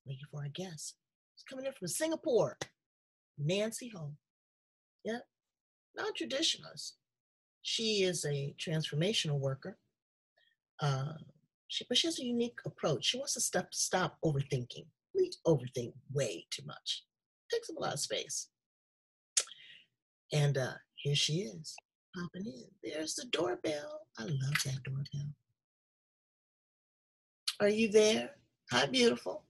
waiting for our guest. She's coming in from Singapore. Nancy Ho. Yeah, non-traditionalist. She is a transformational worker. But she has a unique approach. She wants to stop overthinking. We overthink way too much. It takes up a lot of space. And here she is, popping in. There's the doorbell. I love that doorbell. Are you there? Hi, beautiful.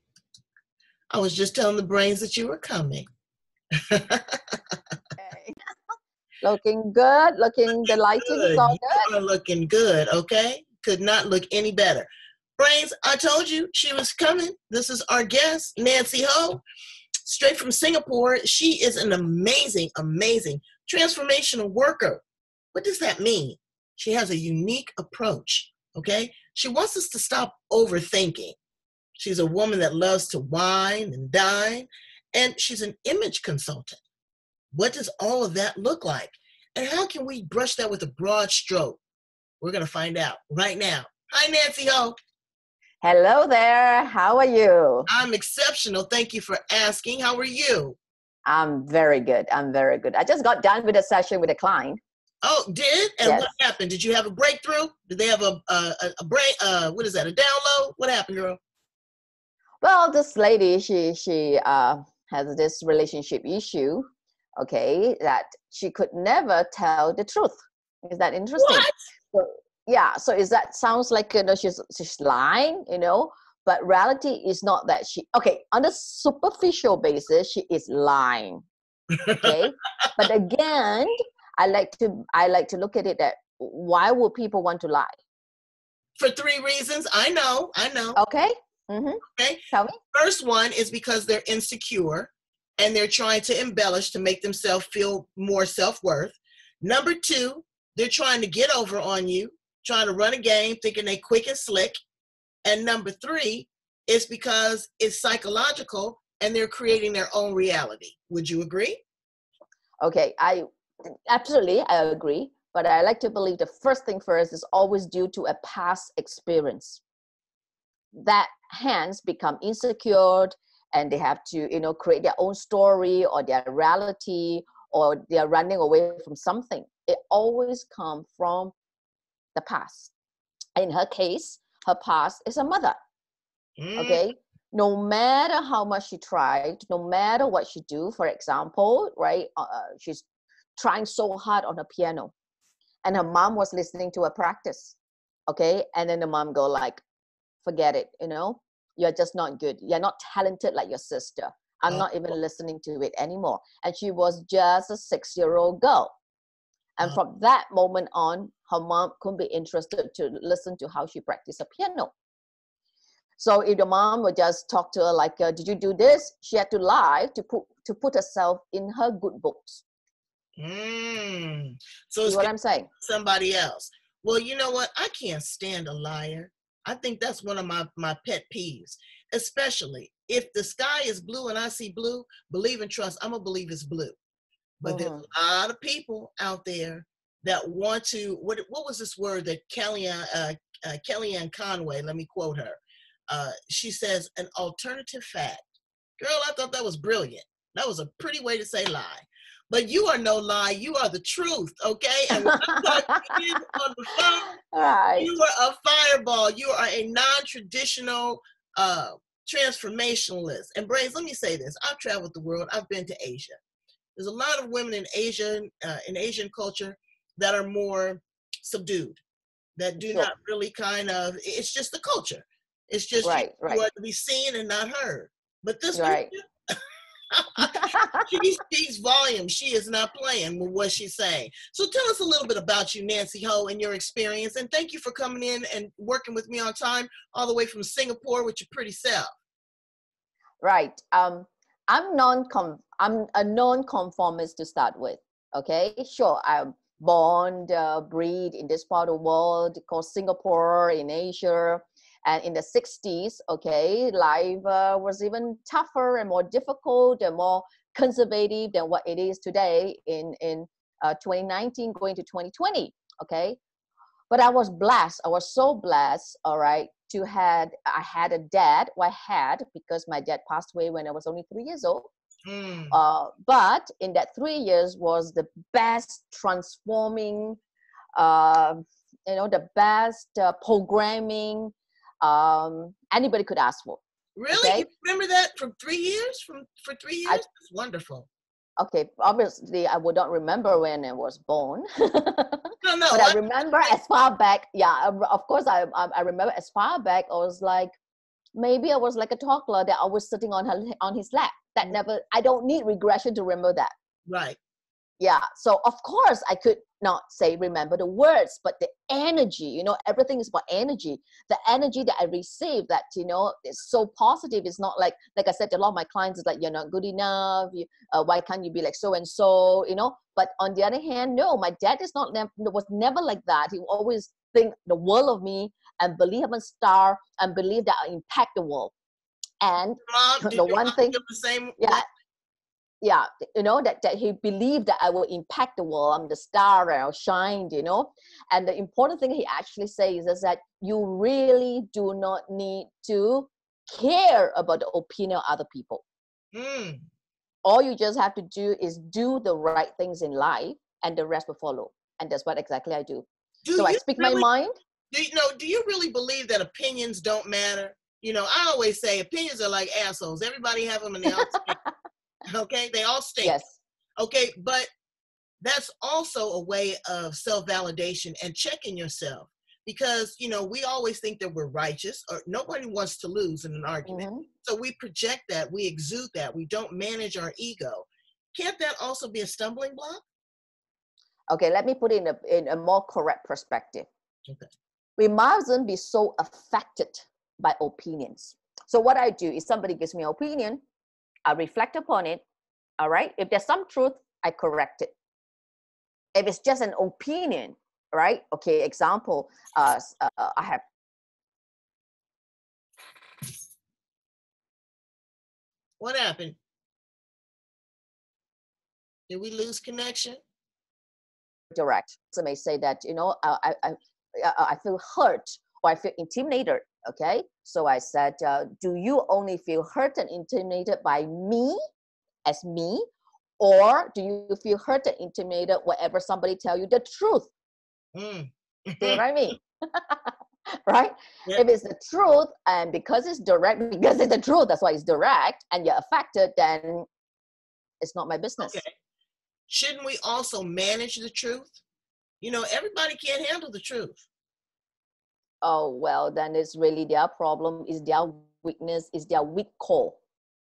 I was just telling the brains that you were coming. Looking good, the lighting is all good. You are looking good, okay? Could not look any better. Brains, I told you she was coming. This is our guest, Nancy Ho, straight from Singapore. She is an amazing, amazing transformational worker. What does that mean? She has a unique approach, okay? She wants us to stop overthinking. She's a woman that loves to wine and dine, and she's an image consultant. What does all of that look like? And how can we brush that with a broad stroke? We're going to find out right now. Hi, Nancy Ho. Hello there. How are you? I'm exceptional. Thank you for asking. How are you? I'm very good. I just got done with a session with a client. Oh, did? And yes. What happened? Did you have a breakthrough? Did they have a break? What is that? A download? What happened, girl? Well, this lady, she has this relationship issue. Okay, that she could never tell the truth. Is that interesting? What? So is that sounds like she's lying, but reality is not that on the superficial basis she is lying. Okay, but again, I like to look at it that why would people want to lie? For 3 reasons. I know. Okay. Mm-hmm. Okay. Tell me. First one is because they're insecure and they're trying to embellish to make themselves feel more self-worth. Number 2, they're trying to get over on you, trying to run a game, thinking they quick and slick. And number 3 is because it's psychological and they're creating their own reality. Would you agree? Okay, I agree. But I like to believe the first thing first is always due to a past experience. That hence become insecure and they have to, create their own story or their reality or they're running away from something. It always comes from the past. In her case, her past is a mother. Okay? No matter how much she tried, no matter what she do, for example, right? She's trying so hard on her piano and her mom was listening to her practice. Okay? And then the mom go like, forget it, you're just not good. You're not talented like your sister. I'm not even listening to it anymore. And she was just a 6-year-old girl. And from that moment on, her mom couldn't be interested to listen to how she practiced the piano. So if the mom would just talk to her like, did you do this? She had to lie to put herself in her good books. So see what I'm saying? Somebody else. Well, you know what? I can't stand a liar. I think that's one of my pet peeves, especially if the sky is blue and I see blue, believe and trust, I'm going to believe it's blue. But there's a lot of people out there that want to, what was this word that Kellyanne Conway, let me quote her. She says, an alternative fact. Girl, I thought that was brilliant. That was a pretty way to say lie. But you are no lie. You are the truth, okay? And when I'm talking to you on the phone, right. You are a fireball. You are a non-traditional transformationalist. And Brains, let me say this. I've traveled the world. I've been to Asia. There's a lot of women in Asia, in Asian culture, that are more subdued, that do not really it's just the culture. It's just you are to be seen and not heard. But this one, she speaks volume. She is not playing with what she's saying. So tell us a little bit about you, Nancy Ho, and your experience. And thank you for coming in and working with me on time, all the way from Singapore with your pretty self. Right. I'm a non-conformist to start with. Okay. Sure. I'm born, breed in this part of the world called Singapore in Asia. And in the 60s, okay, life was even tougher and more difficult and more conservative than what it is today in 2019 going to 2020, okay? But I was blessed. I was so blessed, all right, I had a dad. Well, I had, because my dad passed away when I was only 3 years old. Mm. But in that 3 years was the best transforming, the best programming anybody could ask for. Really? Okay? You remember that from 3 years? For 3 years? That's wonderful. Okay, obviously I would not remember when I was born. No. But I remember as far back, yeah, of course I remember as far back, I was like, maybe I was like a toddler that I was sitting on his lap. That never, I don't need regression to remember that. Right. Yeah, so of course I could not say remember the words, but the energy, everything is about energy. The energy that I receive, that is so positive. It's not like I said, a lot of my clients is like, you're not good enough, why can't you be like so and so, but on the other hand, no, my dad was never like that. He always think the world of me and believe I'm a star and believe that I impact the world. And Did the your one mom thing, feel the same yeah, way? yeah, that he believed that I will impact the world. I'm the star and I'll shine, And the important thing he actually says is that you really do not need to care about the opinion of other people. Mm. All you just have to do is do the right things in life, and the rest will follow. And that's what exactly I do. So I speak my mind. Do you really believe that opinions don't matter? I always say opinions are like assholes. Everybody have them and they all stink. Okay, they all stink. Yes. Okay, but that's also a way of self-validation and checking yourself, because we always think that we're righteous, or nobody wants to lose in an argument. Mm-hmm. So we project that, we exude that, we don't manage our ego. Can't that also be a stumbling block? Okay, let me put it in a more correct perspective. Okay. We mustn't be so affected by opinions. So what I do is, somebody gives me an opinion, I reflect upon it. All right. If there's some truth, I correct it. If it's just an opinion, right? Okay. Example, I have. What happened? Did we lose connection? Direct. So may say that, I feel hurt or I feel intimidated. Okay. So I said, do you only feel hurt and intimidated by me, as me? Or do you feel hurt and intimidated whenever somebody tell you the truth? Mm. See what I mean? Right? Yep. If it's the truth, and because it's direct, because it's the truth, that's why it's direct, and you're affected, then it's not my business. Okay. Shouldn't we also manage the truth? Everybody can't handle the truth. Oh, well, then it's really their problem, is their weakness, is their weak core.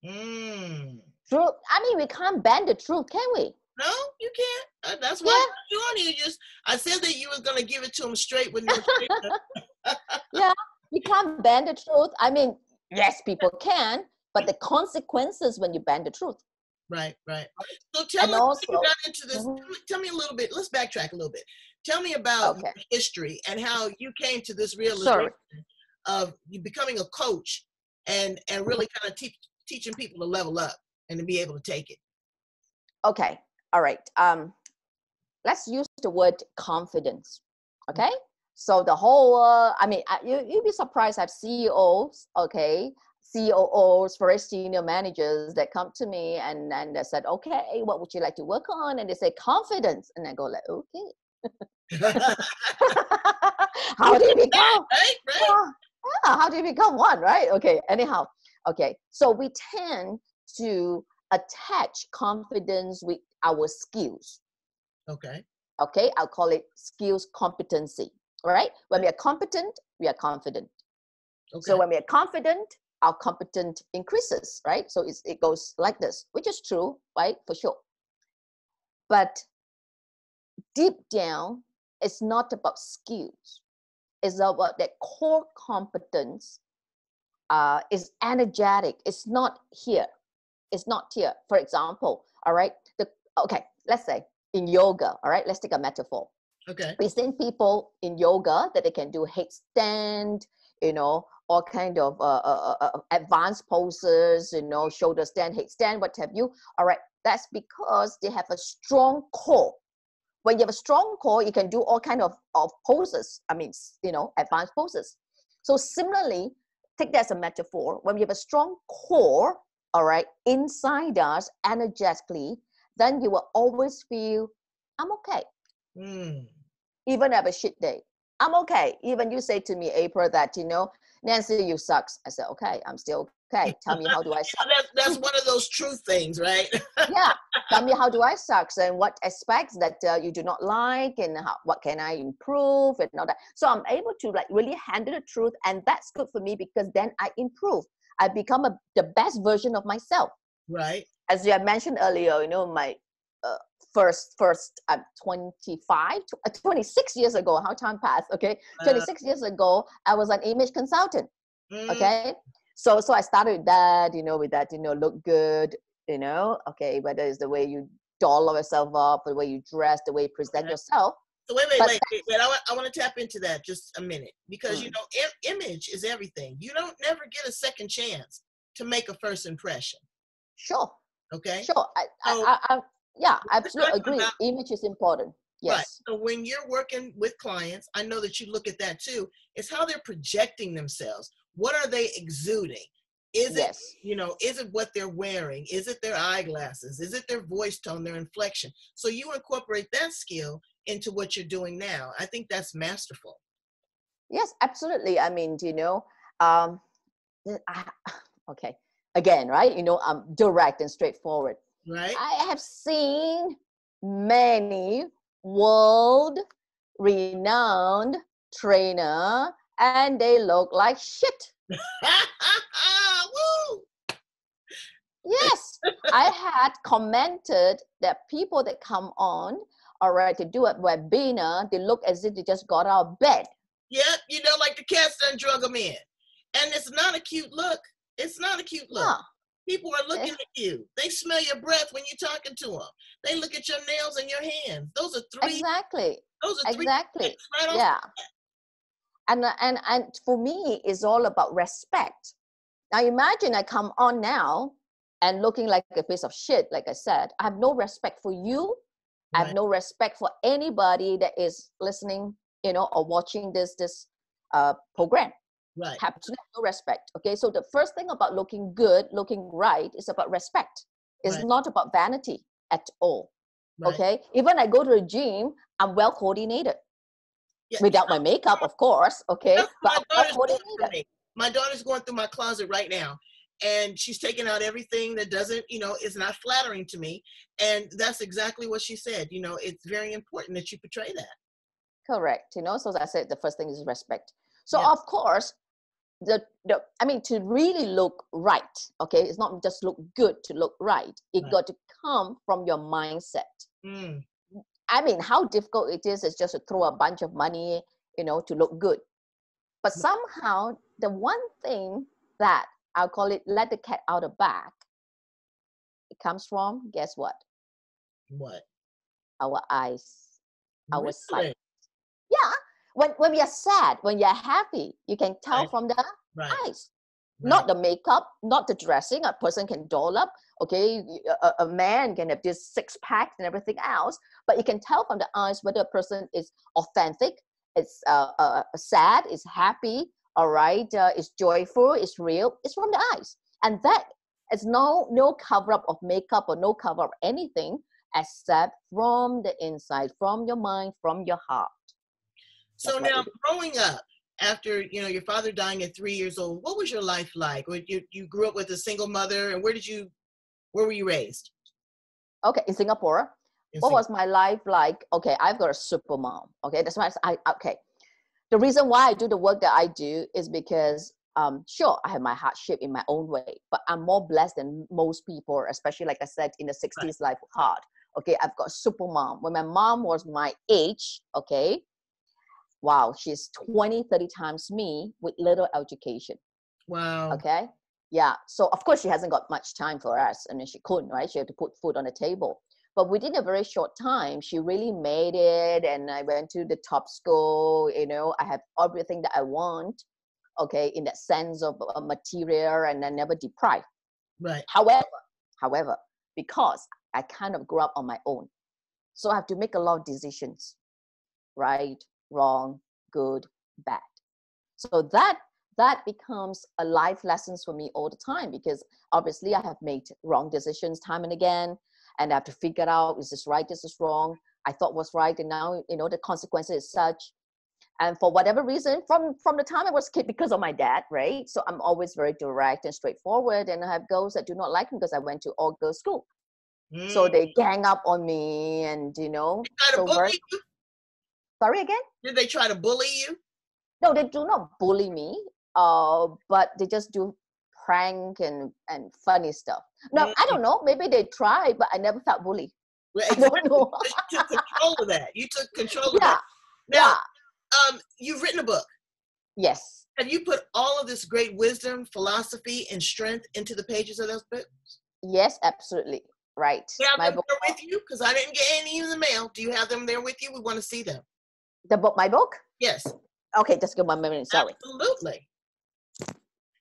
Mm. Truth, I mean, we can't ban the truth, can we? No, you can't. That's why you on here. I said that you were going to give it to them straight with no chaser. Yeah, we can't ban the truth. I mean, yes, people can, but the consequences when you ban the truth. Right. So tell me how you got into this. Mm-hmm. Tell me a little bit. Let's backtrack a little bit. Tell me about your history and how you came to this realization of you becoming a coach and really kind of teaching people to level up and to be able to take it. Okay. All right. Let's use the word confidence. Okay. So the whole, you'd be surprised. I have CEOs, okay, COOs, very senior managers that come to me and they said, okay, what would you like to work on? And they say confidence. And I go like, okay. How do you become? Right. How do you become one? Right. Okay. Anyhow. Okay. So we tend to attach confidence with our skills. Okay. Okay. I'll call it skills competency. Right. When we are competent, we are confident. Okay. So when we are confident, our competence increases. Right. So it goes like this, which is true, right? For sure. But deep down, it's not about skills. It's about that core competence is energetic. It's not here. It's not here. For example, all right. Let's say in yoga, all right. Let's take a metaphor. Okay. We've seen people in yoga that they can do headstand, all kind of advanced poses, shoulder stand, headstand, what have you. All right. That's because they have a strong core. when you have a strong core, you can do all kind of poses. I mean, advanced poses. So similarly, take that as a metaphor. When we have a strong core, all right, inside us, energetically, then you will always feel, I'm okay. Even have a shit day. I'm okay. Even you say to me, April, that, Nancy, you sucks. I said, okay, I'm still okay. Tell me, how do I suck? That's one of those true things, right? Yeah. Tell me, how do I suck? And what aspects that you do not like, and what can I improve and all that. So I'm able to like really handle the truth. And that's good for me because then I improve. I become the best version of myself. Right. As you had mentioned earlier, my first 26 years ago, how time passed, okay? 26 years ago, I was an image consultant, okay? So I started with that, look good, okay, whether it's the way you doll yourself up, the way you dress, the way you present yourself. So wait. I want to tap into that just a minute because, image is everything. You don't never get a second chance to make a first impression. Sure. Okay. Sure. I absolutely agree. Image is important. Yes. Right. So when you're working with clients, I know that you look at that too. It's how they're projecting themselves. What are they exuding? Is it, is it what they're wearing? Is it their eyeglasses? Is it their voice tone, their inflection? So you incorporate that skill into what you're doing now. I think that's masterful. Yes, absolutely. I mean, okay. Again, right? I'm direct and straightforward. Right. I have seen many world-renowned trainer, and they look like shit. Woo! Yes, I had commented that people that come on, all right, to do a webinar, they look as if they just got out of bed. Yep, like the cats done drug them in. And it's not a cute look. It's not a cute look. Huh. People are looking at you. They smell your breath when you're talking to them. They look at your nails and your hands. Those are three. Exactly. Those are three. Exactly. Right yeah. And for me, it's all about respect. Now imagine I come on now and looking like a piece of shit, like I said. I have no respect for you. Right. I have no respect for anybody that is listening, or watching this program. Right. Have no respect. Okay. So the first thing about looking good, looking right, is about respect. It's not about vanity at all. Right. Okay. Even I go to the gym, I'm well coordinated. Yeah. Without my makeup, of course. Okay. But my daughter's going through my closet right now, and she's taking out everything that doesn't, is not flattering to me. And that's exactly what she said. It's very important that you portray that. Correct. So as I said, the first thing is respect. So of course, to really look right, okay, it's not just look good to look right. It got to come from your mindset. I mean, how difficult it is just to throw a bunch of money, to look good. But somehow, the one thing that I'll call it, let the cat out of the bag, it comes from, guess what? What? Our eyes, our really? sight. Yeah. When we are sad, when you're happy, you can tell from the eyes. Right. Not the makeup, not the dressing. A person can doll up. Okay, a man can have this six-pack and everything else, but you can tell from the eyes whether a person is authentic, is sad, is happy, all right, is joyful, is real. It's from the eyes. And that is no cover-up of makeup or no cover-up anything except from the inside, from your mind, from your heart. So now, growing up, after your father dying at 3 years old, what was your life like? You grew up with a single mother, and where were you raised? Okay, in Singapore. What was my life like? Okay, I've got a super mom. Okay, that's why the reason why I do the work that I do is because sure, I have my hardship in my own way, but I'm more blessed than most people, especially like I said, in the 60s, life was hard. Okay, I've got a super mom. When my mom was my age, okay, wow, she's 20, 30 times me with little education. Wow. Okay. Yeah. So of course she hasn't got much time for us. I mean, she couldn't, right? She had to put food on the table. But within a very short time, she really made it. And I went to the top school, I have everything that I want. Okay. In that sense of material, and I never deprived. Right. However, because I kind of grew up on my own. So I have to make a lot of decisions, right, wrong, good, bad. So that becomes a life lessons for me all the time, because obviously I have made wrong decisions time and again, and I have to figure out, is this right, is this wrong? I thought was right, and now, you know, the consequences is such. And for whatever reason, from the time I was a kid, because of my dad, right? So I'm always very direct and straightforward, and I have girls that do not like me because I went to all girls school. So Mm. they gang up on me, and you know, Try to so bully very, you? sorry again? Did they try to bully you? No, they do not bully me, but they just do prank and funny stuff. No, I Mm. don't know. Maybe they try, but I never felt bullied. Well, I don't exactly. know. Because you took control of that. You took control of that. Yeah, Now, yeah, you've written a book. yes, Have you put all of this great wisdom, philosophy, and strength into the pages of those books? yes, absolutely. Right. You have My them book, there with you? Because I didn't get any in the mail. Do you have them there with you? We want to see them. my book. Yes, Okay, just give 1 minute. Sorry. absolutely.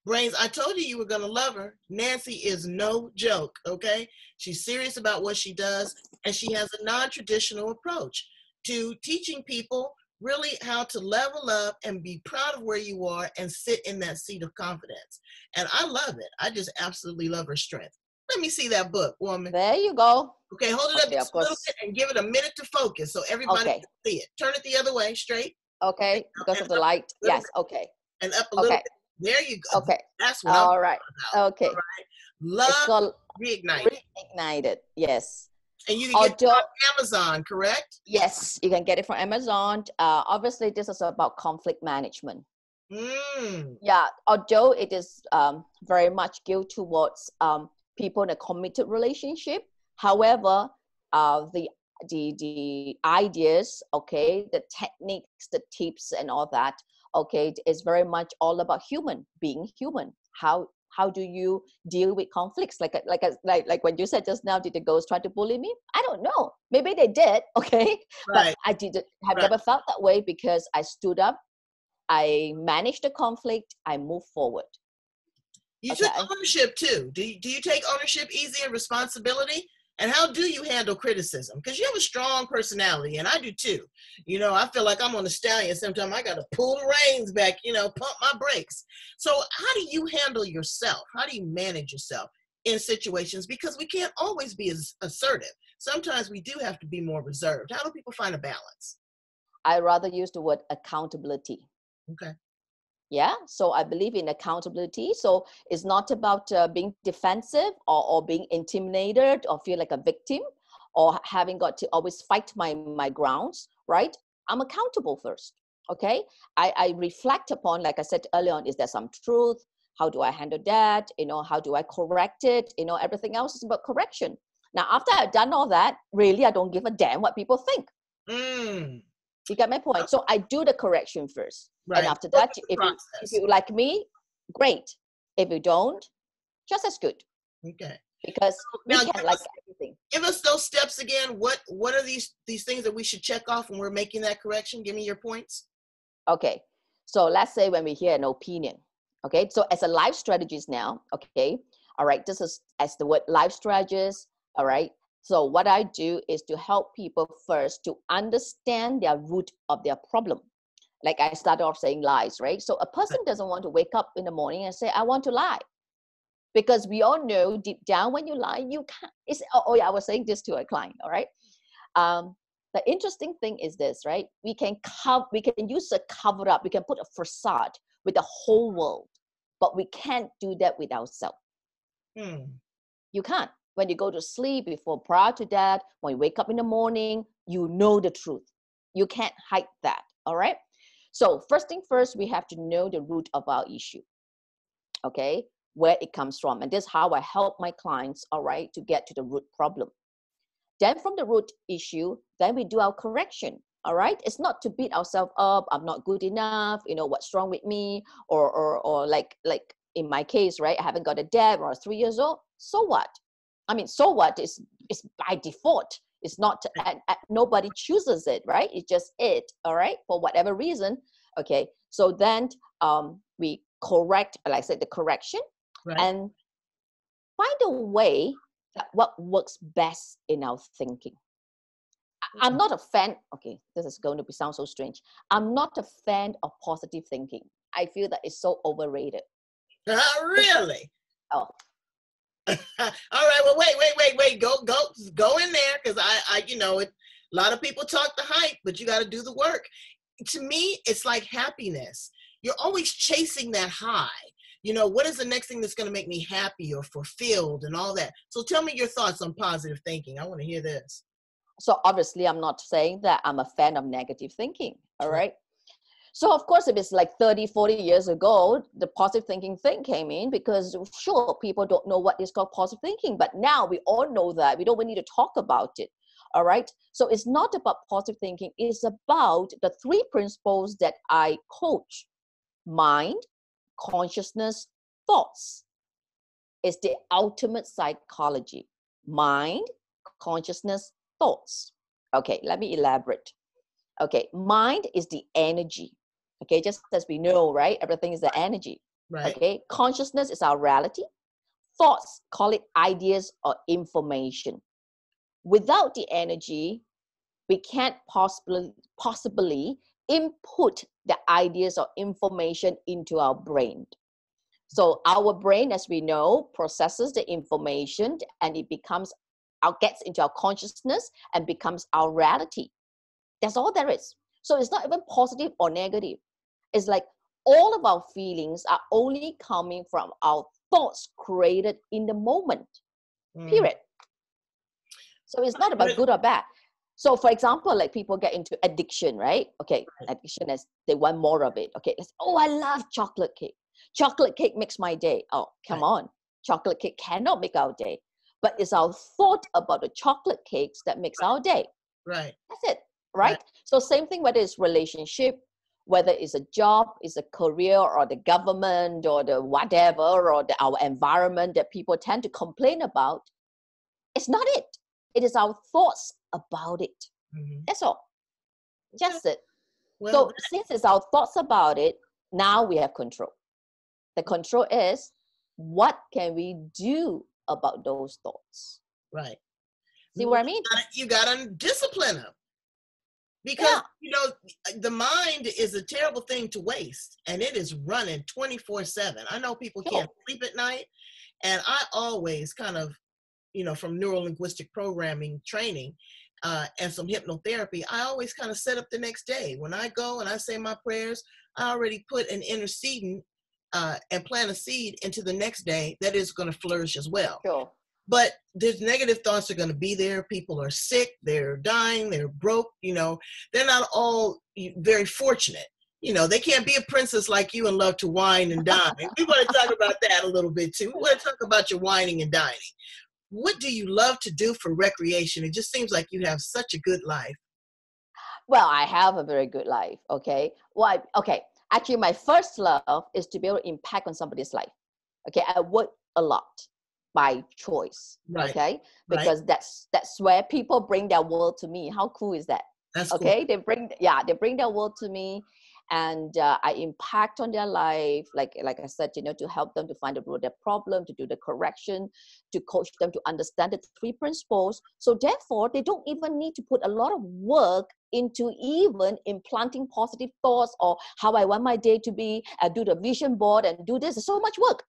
Brains, I told you were going to love her. Nancy is no joke, okay? She's serious about what she does, and she has a non-traditional approach to teaching people really how to level up and be proud of where you are and sit in that seat of confidence. And I love it. I just absolutely love her strength. Let me see that book, woman. There you go. Okay, hold it up Okay, of just a little course. bit and give it a minute to focus so everybody Okay, can see it. Turn it the other way, straight, okay, because and of the up light. a little Yes. Okay. bit, and up a little Okay. bit. There you go. Okay. That's what I'm All right. talking about. All Okay. right. It's Love called Reignited. Reignited. Yes. And you can get it Although, on Amazon, correct? yes, you can get it from Amazon. Obviously, this is about conflict management. Mm. Yeah. Although it is very much geared towards people in a committed relationship. However, the ideas, okay, the techniques, the tips, and all that, okay, is very much all about being human. How do you deal with conflicts? Like when you said just now, did the ghost try to bully me? I don't know. Maybe they did, okay, but Right, I didn't have right. never felt that way, because I stood up, I managed the conflict, I moved forward. You took Okay. ownership too. Do you take ownership easy and responsibility? And how do you handle criticism? Because you have a strong personality, and I do too. You know, I feel like I'm on a stallion. Sometimes I got to pull the reins back, you know, pump my brakes. So, how do you handle yourself? How do you manage yourself in situations? Because we can't always be as assertive. Sometimes we do have to be more reserved. How do people find a balance? I rather use the word accountability. Okay. Yeah, so I believe in accountability. So it's not about being defensive, or being intimidated, or feel like a victim, or having got to always fight my grounds, right? I'm accountable first. Okay. I reflect upon, like I said earlier on, is there some truth? How do I handle that? You know, how do I correct it? You know, everything else is about correction. Now, after I've done all that, really, I don't give a damn what people think. Mm. You get my point? So I do the correction first. And Right. after Go that, through the if process. you like me, great. If you don't, just as good. Okay. Because we Now can like everything. give us those steps again. What are these things that we should check off when we're making that correction? Give me your points. Okay. So let's say when we hear an opinion. Okay. So as a life strategist now, okay. All right. This is as the word life strategist. All right. So what I do is to help people first to understand their root of their problem. Like I started off saying lies, right? So a person doesn't want to wake up in the morning and say, I want to lie. Because we all know deep down when you lie, you can't. Yeah, I was saying this to a client, all right? Um, the interesting thing is this, right? We can use a cover up, we can put a facade with the whole world, but we can't do that with ourselves. Hmm. You can't. When you go to sleep, prior to that, when you wake up in the morning, you know the truth. You can't hide that, all right? So first thing first, we have to know the root of our issue, okay? Where it comes from. And this is how I help my clients, all right, to get to the root problem. Then from the root issue, then we do our correction, all right? It's not to beat ourselves up, I'm not good enough, you know, what's wrong with me? Or like in my case, right, I haven't got a dad or 3 years old. So what? I mean, so what is by default. It's not, nobody chooses it, right? It's just it, all right? For whatever reason, okay? So then we correct, like I said, the correction, Right. and find a way that what works best in our thinking. I'm not a fan. Okay, this is going to sound so strange. I'm not a fan of positive thinking. I feel that it's so overrated. Really? Oh, All right. Well, wait. Go in there, because a lot of people talk the hype, but you got to do the work. To me, it's like happiness. You're always chasing that high. What is the next thing that's going to make me happy or fulfilled and all that? So tell me your thoughts on positive thinking. I want to hear this. so obviously I'm not saying that I'm a fan of negative thinking. All Right. right. So of course, if it's like 30, 40 years ago, the positive thinking thing came in because sure, people don't know what is called positive thinking, but now we all know that. We don't need to talk about it. All right. So it's not about positive thinking. It's about the three principles that I coach: mind, consciousness, thoughts. It's the ultimate psychology: mind, consciousness, thoughts. Okay, let me elaborate. Okay, mind is the energy. Okay, just as we know, right? Everything is the energy. Right. Okay, consciousness is our reality. Thoughts, call it ideas or information. Without the energy, we can't possibly input the ideas or information into our brain. So our brain, as we know, processes the information and it gets into our consciousness and becomes our reality. That's all there is. So it's not even positive or negative. It's like all of our feelings are only coming from our thoughts created in the moment, period. So it's not about good or bad. So for example, like people get into addiction, right? Okay, addiction is they want more of it. Okay, I love chocolate cake. Chocolate cake makes my day. Oh, come on. Chocolate cake cannot make our day. But it's our thought about the chocolate cakes that makes our day. Right. That's it, right? So same thing whether it's relationship, whether it's a job, it's a career, or the government, or the whatever, or our environment that people tend to complain about. It's not it. It is our thoughts about it. Mm-hmm. That's all. Just it. Well, so since it's our thoughts about it, now we have control. The control is what can we do about those thoughts? Right. See what I mean? You got to discipline them. Because, the mind is a terrible thing to waste, and it is running 24/7. I know people can't sleep at night, and I always kind of, from neuro-linguistic programming training and some hypnotherapy, I always kind of set up the next day. When I go and I say my prayers, I already put an interceding and plant a seed into the next day that is going to flourish as well. Sure. But there's negative thoughts are going to be there. People are sick, they're dying, they're broke, they're not all very fortunate. They can't be a princess like you and love to wine and dine. We want to talk about that a little bit too. We want to talk about your whining and dining. What do you love to do for recreation? It just seems like you have such a good life. Well, I have a very good life, okay? Actually, my first love is to be able to impact on somebody's life. Okay, I work a lot by choice, okay? Because that's where people bring their world to me. How cool is that? That's okay? Cool. They bring their world to me, and I impact on their life, like I said, to help them to find the root of their problem, to do the correction, to coach them to understand the three principles. So therefore, they don't even need to put a lot of work into even implanting positive thoughts or how I want my day to be, and do the vision board and do this. There's so much work.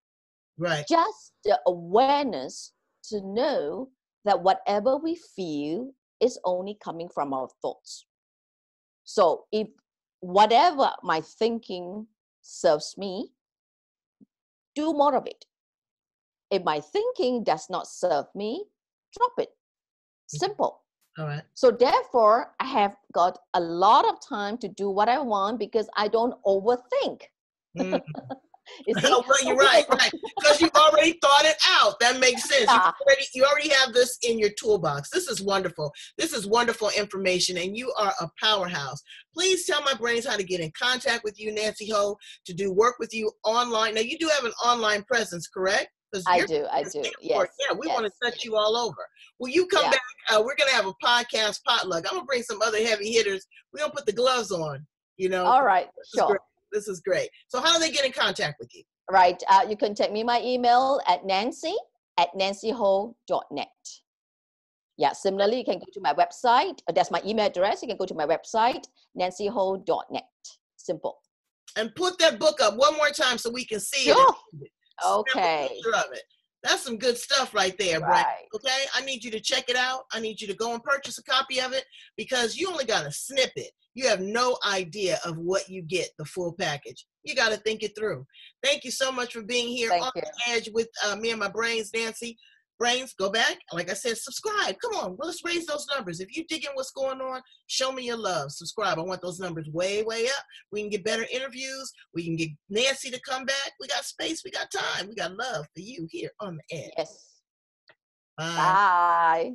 Right. Just the awareness to know that whatever we feel is only coming from our thoughts. So if whatever my thinking serves me, do more of it. If my thinking does not serve me, drop it. Simple. All right. So therefore, I have got a lot of time to do what I want because I don't overthink. Mm. You see? Well, you're right. Because you've already thought it out. That makes sense. Yeah. You already have this in your toolbox. This is wonderful. This is wonderful information, and you are a powerhouse. Please tell my brains how to get in contact with you, Nancy Ho, to do work with you online. Now, you do have an online presence, correct? I do. Yes. Yeah, we want to touch you all over. Will you come back? We're going to have a podcast potluck. I'm going to bring some other heavy hitters. We're going to put the gloves on, All right. Sure. This is great. So how do they get in contact with you? Right. You can take me my email at nancy@nancyho.net. Yeah, similarly, you can go to my website. That's my email address. You can go to my website, nancyho.net. Simple. And put that book up one more time so we can see it. Sure. Snap a Okay. picture of it. That's some good stuff right there, Brent. Right. Okay, I need you to check it out. I need you to go and purchase a copy of it because you only got a snippet. You have no idea of what you get, the full package. You got to think it through. Thank you so much for being here Thank on you. the edge with me and my brains, Nancy. Brains, go back. Like I said, subscribe. Come on, let's raise those numbers. If you're digging what's going on, show me your love. Subscribe. I want those numbers way, way up. We can get better interviews. We can get Nancy to come back. We got space. We got time. We got love for you here on the edge. Yes. Bye. Bye.